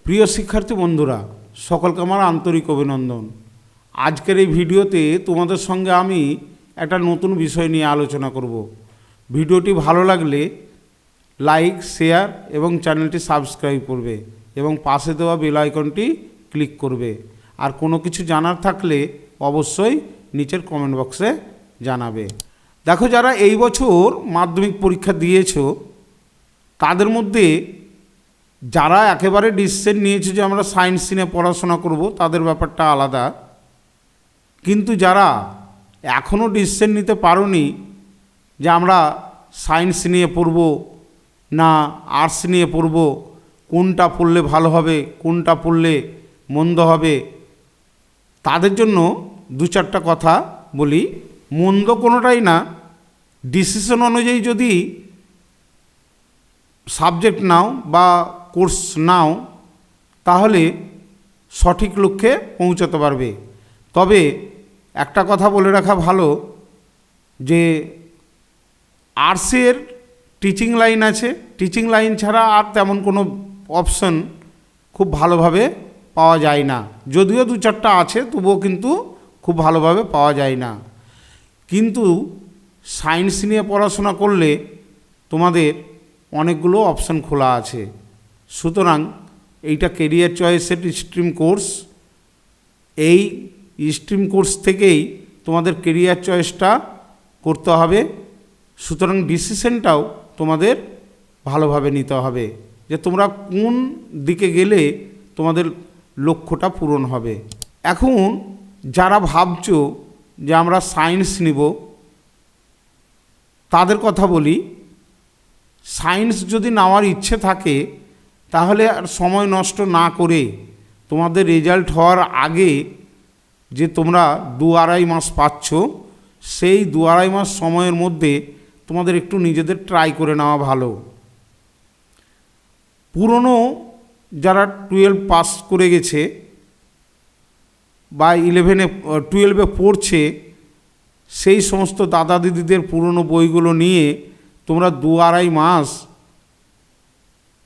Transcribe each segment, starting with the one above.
প্রিয় শিক্ষার্থী বন্ধুরা, সকলকে আমার আন্তরিক অভিনন্দন। আজকের এই ভিডিওতে তোমাদের সঙ্গে আমি একটা নতুন বিষয় নিয়ে আলোচনা করব। ভিডিওটি ভালো লাগলে লাইক, শেয়ার এবং চ্যানেলটি সাবস্ক্রাইব করবে এবং পাশে দেওয়া বেল আইকনটি ক্লিক করবে। আর কোনো কিছু জানার থাকলে অবশ্যই নিচের কমেন্ট বক্সে জানাবে। দেখো, যারা এই বছর মাধ্যমিক পরীক্ষা দিয়েছো তাদের মধ্যে যারা একেবারে ডিসিশন নিয়েছে যে আমরা সায়েন্স নিয়ে পড়াশোনা করব, তাদের ব্যাপারটা আলাদা। কিন্তু যারা এখনও ডিসিশন নিতে পারোনি যে আমরা সায়েন্স নিয়ে পড়ব না আর্টস নিয়ে পড়ব, কোনটা পড়লে ভালো হবে কোনটা পড়লে মন্দ হবে, তাদের জন্য দু চারটা কথা বলি। মন্দ কোনোটাই না, ডিসিশন অনুযায়ী যদি সাবজেক্ট নাও বা কোর্স নাও তাহলে সঠিক লক্ষ্যে পৌঁছাতে পারবে। তবে একটা কথা বলে রাখা ভালো যে আর্টসের টিচিং লাইন আছে, টিচিং লাইন ছাড়া আর তেমন কোনো অপশন খুব ভালোভাবে পাওয়া যায় না। যদিও দু চারটা আছে তবুও কিন্তু খুব ভালোভাবে পাওয়া যায় না। কিন্তু সায়েন্স নিয়ে পড়াশোনা করলে তোমাদের অনেকগুলো অপশন খোলা আছে। সুতরাং এইটা কেরিয়ার চয়েসের স্ট্রিম কোর্স। এই স্ট্রিম কোর্স থেকেই তোমাদের কেরিয়ার চয়েসটা করতে হবে। সুতরাং ডিসিশনটাও তোমাদের ভালোভাবে নিতে হবে যে তোমরা কোন দিকে গেলে তোমাদের লক্ষ্যটা পূরণ হবে। এখন যারা ভাবছো যে আমরা সায়েন্স নিব তাদের কথা বলি। সায়েন্স যদি নেওয়ার ইচ্ছে থাকে তাহলে আর সময় নষ্ট না করে তোমাদের রেজাল্ট হওয়ার আগে যে তোমরা 2-2.5 মাস পাচ্ছ, সেই 2-2.5 মাস সময়ের মধ্যে তোমাদের একটু নিজেদের ট্রাই করে নেওয়া ভালো। পুরনো যারা 12 পাস করে গেছে বা 12 পড়ছে, সেই সমস্ত দাদা দিদিদের পুরনো বইগুলো নিয়ে তোমরা 2-2.5 মাস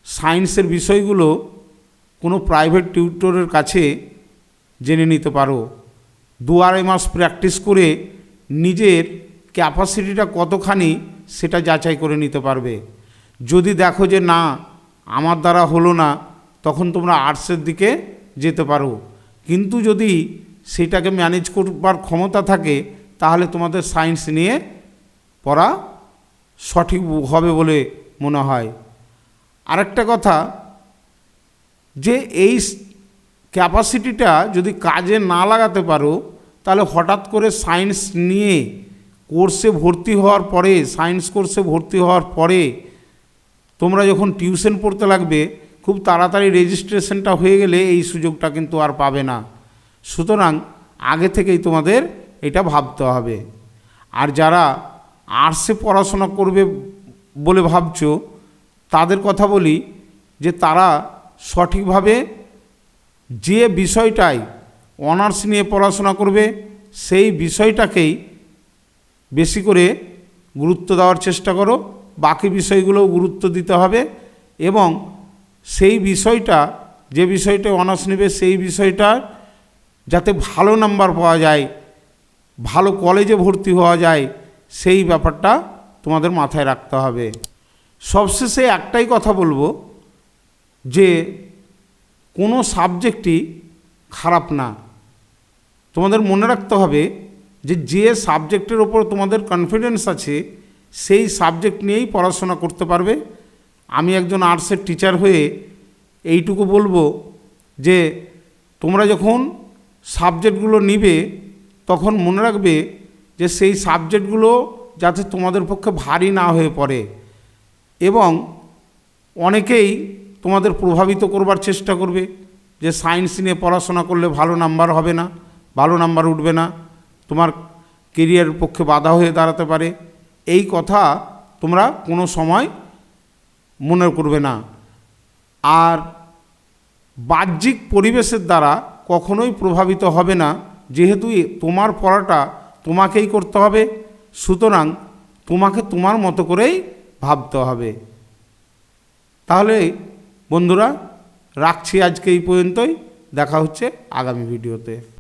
সায়েন্সের বিষয়গুলো কোনো প্রাইভেট টিউটরের কাছে জেনে নিতে পারো। 2-2.5 মাস প্র্যাকটিস করে নিজের ক্যাপাসিটিটা কতখানি সেটা যাচাই করে নিতে পারবে। যদি দেখো যে না আমার দ্বারা হলো না, তখন তোমরা আর্টসের দিকে যেতে পারো। কিন্তু যদি সেটাকে ম্যানেজ করবার ক্ষমতা থাকে তাহলে তোমাদের সায়েন্স নিয়ে পড়া সঠিক হবে বলে মনে হয়। আরেকটা কথা, যে এই ক্যাপাসিটিটা যদি কাজে না লাগাতে পারো তাহলে হঠাৎ করে সায়েন্স নিয়ে কোর্সে ভর্তি হওয়ার পরে, সায়েন্স কোর্সে ভর্তি হওয়ার পরে তোমরা যখন টিউশন পড়তে লাগবে, খুব তাড়াতাড়ি রেজিস্ট্রেশনটা হয়ে গেলে এই সুযোগটা কিন্তু আর পাবে না। সুতরাং আগে থেকেই তোমাদের এটা ভাবতে হবে। আর যারা আর্টসে পড়াশোনা করবে বলে ভাবছো তাদের কথা বলি যে তারা সঠিকভাবে যে বিষয়টাই অনার্স নিয়ে পড়াশোনা করবে সেই বিষয়টাকেই বেশি করে গুরুত্ব দেওয়ার চেষ্টা করো। বাকি বিষয়গুলোও গুরুত্ব দিতে হবে এবং সেই বিষয়টা, যে বিষয়টা অনার্স নেবে সেই বিষয়টা যাতে ভালো নাম্বার পাওয়া যায়, ভালো কলেজে ভর্তি হওয়া যায়, সেই ব্যাপারটা তোমাদের মাথায় রাখতে হবে। সবশেষে একটাই কথা বলবো যে কোনো সাবজেক্টই খারাপ না। তোমাদের মনে রাখতে হবে যে যে সাবজেক্টের ওপর তোমাদের কনফিডেন্স আছে সেই সাবজেক্ট নিয়েই পড়াশোনা করতে পারবে। আমি একজন আর্টসের টিচার হয়ে এইটুকু বলবো যে তোমরা যখন সাবজেক্টগুলো নিবে তখন মনে রাখবে যে সেই সাবজেক্টগুলো যাতে তোমাদের পক্ষে ভারী না হয়ে পড়ে। এবং অনেকেই তোমাদের প্রভাবিত করবার চেষ্টা করবে যে সায়েন্স নিয়ে পড়াশোনা করলে ভালো নাম্বার হবে না, ভালো নাম্বার উঠবে না, তোমার কেরিয়ারের পক্ষে বাধা হয়ে দাঁড়াতে পারে। এই কথা তোমরা কোনো সময় মনে করবে না। আর বাহ্যিক পরিবেশের দ্বারা কখনোই প্রভাবিত হবে না, যেহেতু তোমার পড়াটা তোমাকেই করতে হবে। সুতরাং তোমাকে তোমার মতো করেই ভাবতে হবে। তাহলে বন্ধুরা, রাখছি আজকে এই পর্যন্তই, দেখা হচ্ছে আগামী ভিডিওতে।